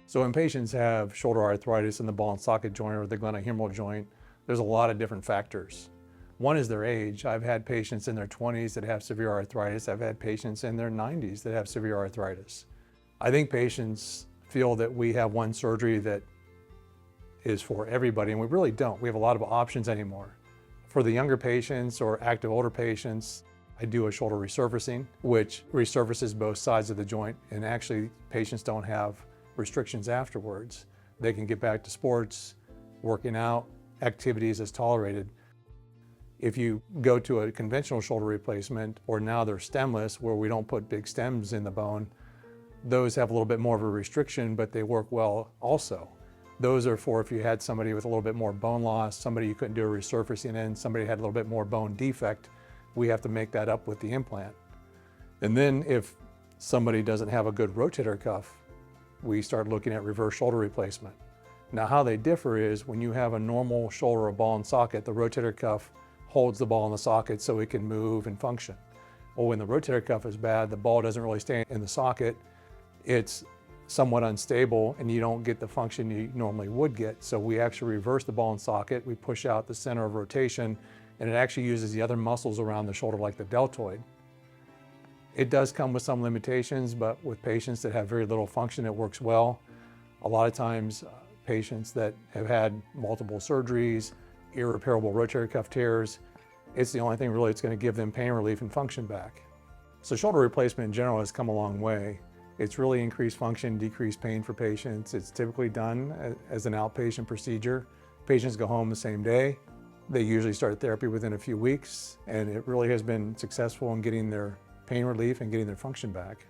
So when patients have shoulder arthritis in the ball and socket joint or the glenohumeral joint, there's a lot of different factors. One is their age. I've had patients in their 20s that have severe arthritis. I've had patients in their 90s that have severe arthritis. I think patients feel that we have one surgery that is for everybody, and we really don't. We have a lot of options anymore. For the younger patients or active older patients, I do a shoulder resurfacing, which resurfaces both sides of the joint, and actually patients don't have restrictions afterwards. They can get back to sports, working out, activities as tolerated. If you go to a conventional shoulder replacement, or now they're stemless, where we don't put big stems in the bone, those have a little bit more of a restriction, but they work well also. Those are for if you had somebody with a little bit more bone loss, somebody you couldn't do a resurfacing in, somebody had a little bit more bone defect, we have to make that up with the implant. And then if somebody doesn't have a good rotator cuff, we start looking at reverse shoulder replacement. Now how they differ is when you have a normal shoulder or ball and socket, the rotator cuff holds the ball in the socket so it can move and function. Well, when the rotator cuff is bad, the ball doesn't really stay in the socket. It's somewhat unstable and you don't get the function you normally would get. So we actually reverse the ball and socket, we push out the center of rotation, and it actually uses the other muscles around the shoulder like the deltoid. It does come with some limitations, but with patients that have very little function, it works well. A lot of times, patients that have had multiple surgeries, irreparable rotator cuff tears, it's the only thing really that's going to give them pain relief and function back. So shoulder replacement in general has come a long way. It's really increased function, decreased pain for patients. It's typically done as an outpatient procedure. Patients go home the same day. They usually start therapy within a few weeks, and it really has been successful in getting their pain relief and getting their function back.